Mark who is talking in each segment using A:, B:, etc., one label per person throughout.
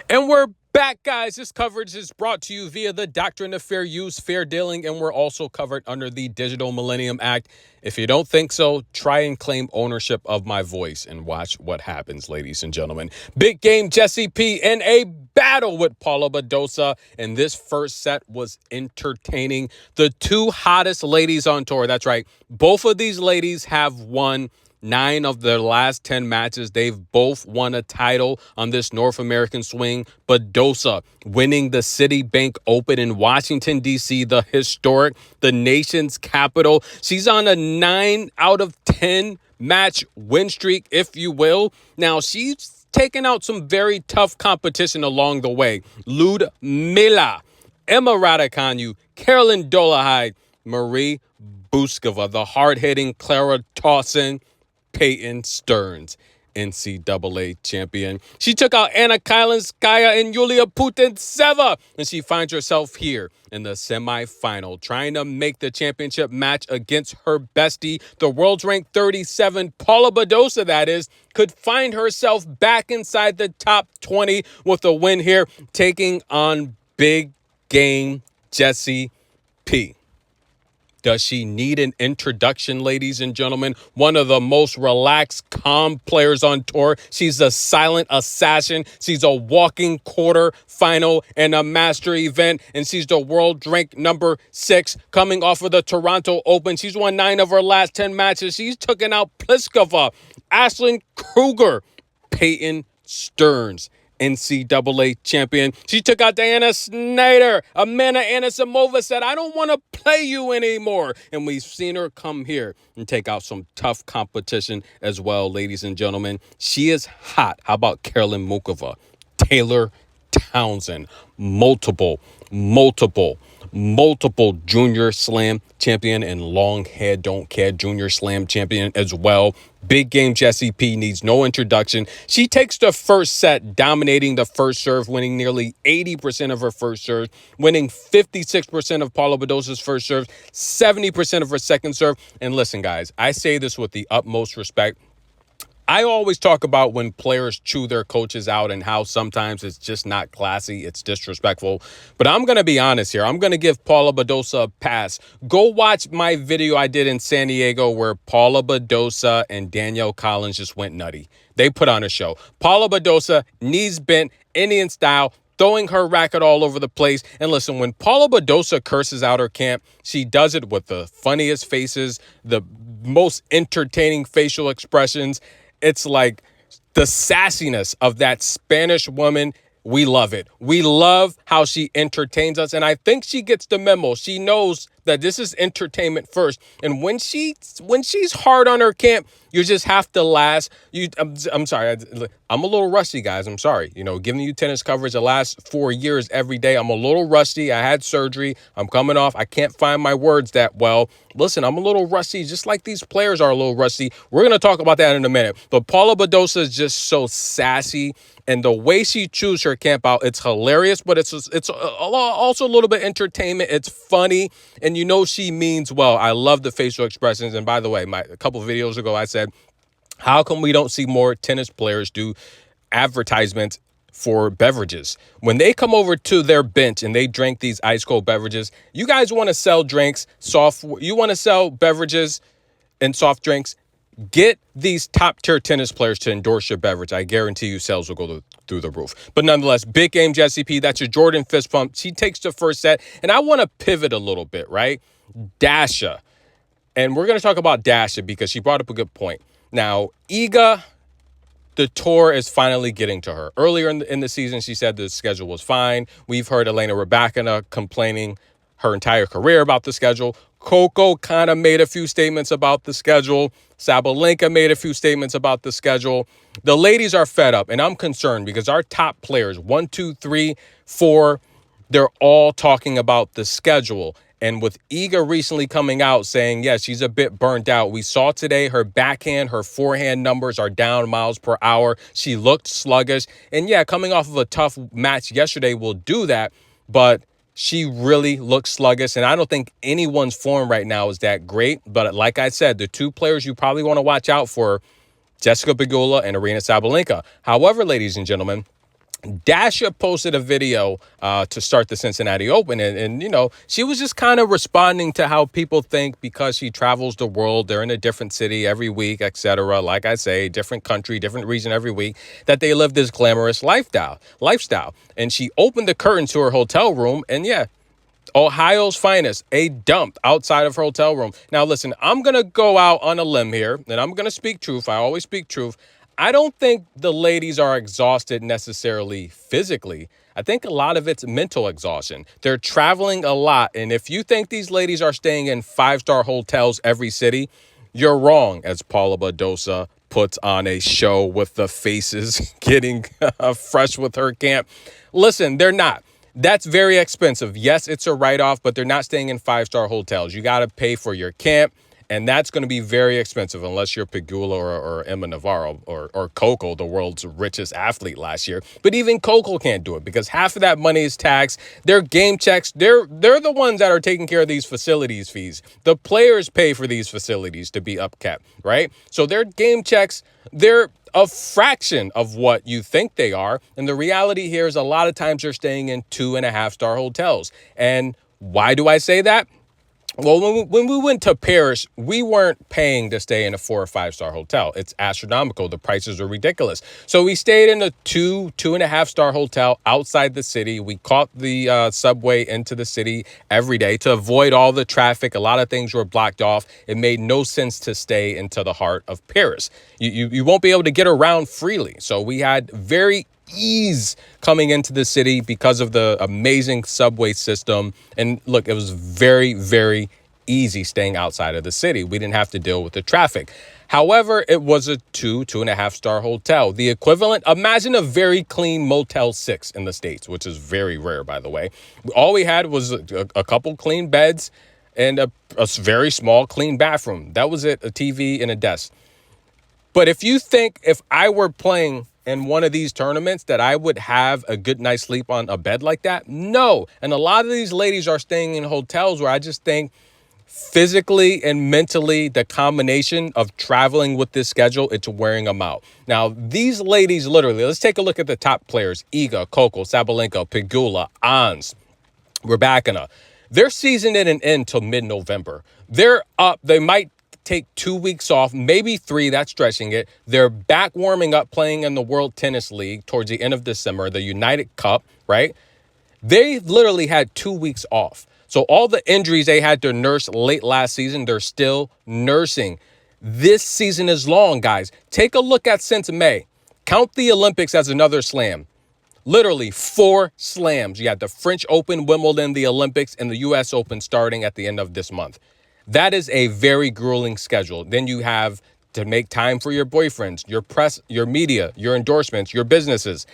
A: And we're back, guys. This coverage is brought to you via the Doctrine of Fair Use, Fair Dealing, and we're also covered under the Digital Millennium Act. If you don't think so, try and claim ownership of my voice and watch what happens, ladies and gentlemen. Big game Jesse P in a battle with Paula Badosa, and this first set was entertaining. The two hottest ladies on tour, that's right, both of these ladies have won 9 of their last 10 matches. They've both won a title on this North American swing. Badosa winning the Citibank Open in Washington, D.C., the historic, the nation's capital. She's on a 9 out of 10 match win streak, if you will. Now, she's taken out some very tough competition along the way. Ludmila, Emma Raducanu, Carolyn Dolehide, Marie Buskova, the hard-hitting Clara Tauson, Peyton Stearns, NCAA champion. She took out Anna Kailinskaya and Yulia Putintseva, and she finds herself here in the semifinal, trying to make the championship match against her bestie, the world's ranked 37, Paula Badosa, that is, could find herself back inside the top 20 with a win here, taking on big game Jesse P. Does she need an introduction, ladies and gentlemen? One of the most relaxed, calm players on tour. She's a silent assassin. She's a walking quarter final and a master event. And she's the world ranked number 6 coming off of the Toronto Open. She's won 9 of her last 10 matches. She's taken out Pliskova, Ashlyn Kruger, Peyton Stearns, NCAA champion. She took out Diana Snyder. Amanda Anisimova said, I don't want to play you anymore. And we've seen her come here and take out some tough competition as well, ladies and gentlemen. She is hot. How about Carolyn Mukova? Taylor Townsend, multiple junior slam champion and long hair don't care junior slam champion as well. Big game Jesse P needs no introduction. She takes the first set, dominating the first serve, winning nearly 80% of her first serve, winning 56% of Paula Badosa's first serve, 70% of her second serve. And listen, guys, I say this with the utmost respect. I always talk about when players chew their coaches out and how sometimes it's just not classy, it's disrespectful. But I'm going to be honest here. I'm going to give Paula Badosa a pass. Go watch my video I did in San Diego where Paula Badosa and Danielle Collins just went nutty. They put on a show. Paula Badosa, knees bent, Indian style, throwing her racket all over the place. And listen, when Paula Badosa curses out her camp, she does it with the funniest faces, the most entertaining facial expressions. It's like the sassiness of that Spanish woman. We love it. We love how she entertains us. And I think she gets the memo. She knows that this is entertainment first. And when she's hard on her camp, you just have to last. I'm sorry. I'm a little rusty, guys. I'm sorry. Giving you tennis coverage the last 4 years every day. I'm a little rusty. I had surgery. I'm coming off. I can't find my words that well. Listen, I'm a little rusty, just like these players are a little rusty. We're going to talk about that in a minute. But Paula Badosa is just so sassy. And the way she chews her camp out, it's hilarious, but it's also a little bit entertainment. It's funny, and she means well. I love the facial expressions. And by the way, a couple of videos ago, I said, how come we don't see more tennis players do advertisements for beverages? When they come over to their bench and they drink these ice cold beverages, you guys want to sell drinks, you want to sell beverages and soft drinks. Get these top-tier tennis players to endorse your beverage. I guarantee you sales will go through the roof. But nonetheless, big game Jesse P. That's your Jordan fist pump. She takes the first set. And I want to pivot a little bit, right? Dasha. And we're going to talk about Dasha because she brought up a good point. Now, Iga, the tour is finally getting to her. Earlier in the season, she said the schedule was fine. We've heard Elena Rybakina complaining her entire career about the schedule. Coco kind of made a few statements about the schedule. Sabalenka made a few statements about the schedule. The ladies are fed up, and I'm concerned because our top players, 1, 2, 3, 4, they're all talking about the schedule. And with Iga recently coming out saying, yes, she's a bit burnt out. We saw today her backhand, her forehand numbers are down miles per hour. She looked sluggish. And yeah, coming off of a tough match yesterday will do that. But she really looks sluggish, and I don't think anyone's form right now is that great. But like I said, the two players you probably want to watch out for, Jessica Pegula and Aryna Sabalenka. However, ladies and gentlemen, Dasha posted a video to start the Cincinnati Open, and you know, she was just kind of responding to how people think because she travels the world, they're in a different city every week, etc. Like I say, different country, different region every week, that they live this glamorous lifestyle. And she opened the curtains to her hotel room, and yeah, Ohio's finest, a dump outside of her hotel room. Now, listen, I'm going to go out on a limb here, and I'm going to speak truth. I always speak truth. I don't think the ladies are exhausted necessarily physically. I think a lot of it's mental exhaustion. They're traveling a lot, and if you think these ladies are staying in five-star hotels every city, you're wrong, as Paula Badosa puts on a show with the faces getting fresh with her camp. Listen, they're not. That's very expensive. Yes, it's a write-off, but they're not staying in five-star hotels. You got to pay for your camp, and that's going to be very expensive unless you're Pegula or Emma Navarro or Coco, the world's richest athlete last year. But even Coco can't do it because half of that money is taxed. Their game checks, they're the ones that are taking care of these facilities fees. The players pay for these facilities to be upkept, right? So their game checks, they're a fraction of what you think they are. And the reality here is a lot of times you're staying in 2.5-star hotels. And why do I say that? Well, when we went to Paris, we weren't paying to stay in a 4 or 5-star hotel. It's astronomical. The prices are ridiculous. So we stayed in a 2.5-star hotel outside the city. We caught the subway into the city every day to avoid all the traffic. A lot of things were blocked off. It made no sense to stay into the heart of Paris. You won't be able to get around freely. So we had very ease coming into the city because of the amazing subway system. And look, it was very, very easy staying outside of the city. We didn't have to deal with the traffic. However, it was a 2.5-star hotel. The equivalent, imagine a very clean Motel 6 in the States, which is very rare, by the way. All we had was a couple clean beds and a very small, clean bathroom. That was it, a TV and a desk. But if you think if I were playing in one of these tournaments that I would have a good night's sleep on a bed like that, no. And a lot of these ladies are staying in hotels where I just think physically and mentally, the combination of traveling with this schedule, it's wearing them out. Now, these ladies, literally, let's take a look at the top players. Iga, Coco, Sabalenka, Pegula, Ons, Rebecca. Their season didn't end till mid-November. They're up. They might take 2 weeks off, maybe 3, that's stretching it. They're back warming up, playing in the World Tennis League towards the end of December, the United Cup, right? They literally had 2 weeks off. So all the injuries they had to nurse late last season, they're still nursing. This season is long, guys. Take a look at since May. Count the Olympics as another slam. Literally 4 slams. You had the French Open, Wimbledon, the Olympics, and the U.S. Open starting at the end of this month. That is a very grueling schedule. Then you have to make time for your boyfriends, your press, your media, your endorsements, your businesses.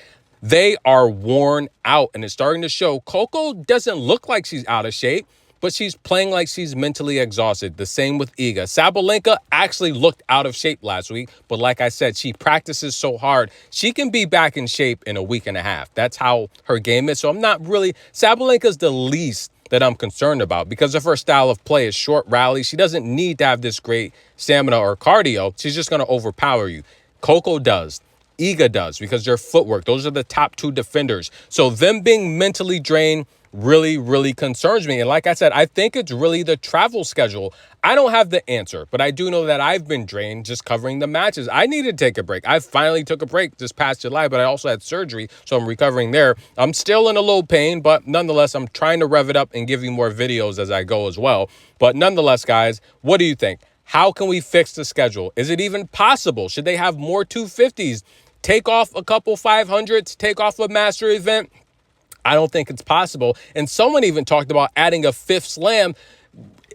A: They are worn out, and it's starting to show. Coco doesn't look like she's out of shape, but she's playing like she's mentally exhausted. The same with Iga. Sabalenka actually looked out of shape last week, but like I said, she practices so hard. She can be back in shape in a week and a half. That's how her game is. So I'm not really, Sabalenka's the least that I'm concerned about because of her style of play is short rallies. She doesn't need to have this great stamina or cardio. She's just going to overpower you. Coco does. Iga does because their footwork. Those are the top 2 defenders. So them being mentally drained really, really concerns me. And like I said, I think it's really the travel schedule. I don't have the answer, but I do know that I've been drained just covering the matches. I needed to take a break. I finally took a break this past July, but I also had surgery, so I'm recovering there. I'm still in a little pain, but nonetheless, I'm trying to rev it up and give you more videos as I go as well. But nonetheless, guys, what do you think? How can we fix the schedule? Is it even possible? Should they have more 250s? Take off a couple 500s? Take off a master event? I don't think it's possible. And someone even talked about adding a 5th slam.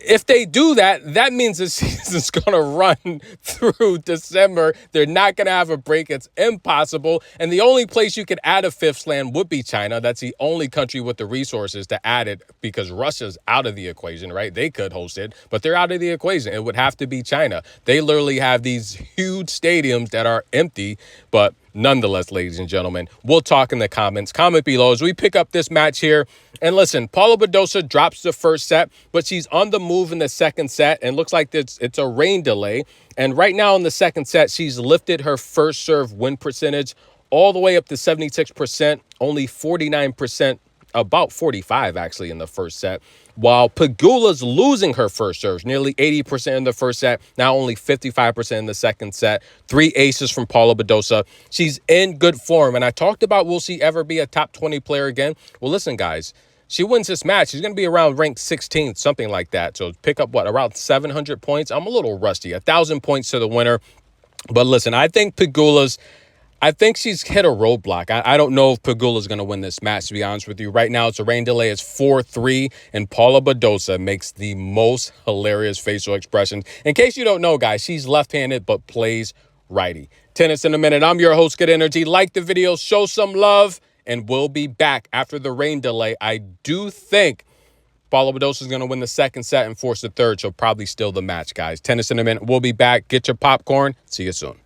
A: If they do that, that means the season's going to run through December. They're not going to have a break. It's impossible. And the only place you could add a 5th slam would be China. That's the only country with the resources to add it because Russia's out of the equation, right? They could host it, but they're out of the equation. It would have to be China. They literally have these huge stadiums that are empty, but nonetheless, ladies and gentlemen, we'll talk in the comments. Comment below as we pick up this match here. And listen, Paula Badosa drops the first set, but she's on the move in the second set. And looks like it's a rain delay. And right now in the second set, she's lifted her first serve win percentage all the way up to 76%, only 49%, about 45 actually in the first set. While Pegula's losing her first serves, nearly 80% in the first set, now only 55% in the second set. 3 aces from Paula Badosa. She's in good form. And I talked about, will she ever be a top 20 player again? Well, listen, guys. She wins this match, she's going to be around ranked 16th, something like that. So pick up, around 700 points? I'm a little rusty. 1,000 points to the winner. But listen, I think she's hit a roadblock. I don't know if Pegula's going to win this match, to be honest with you. Right now, it's a rain delay. It's 4-3, and Paula Badosa makes the most hilarious facial expressions. In case you don't know, guys, she's left-handed but plays righty. Tennis in a minute. I'm your host, Good Energy. Like the video, show some love, and we'll be back after the rain delay. I do think Paula Badosa is going to win the second set and force the third. She'll probably steal the match, guys. Tennis in a minute. We'll be back. Get your popcorn. See you soon.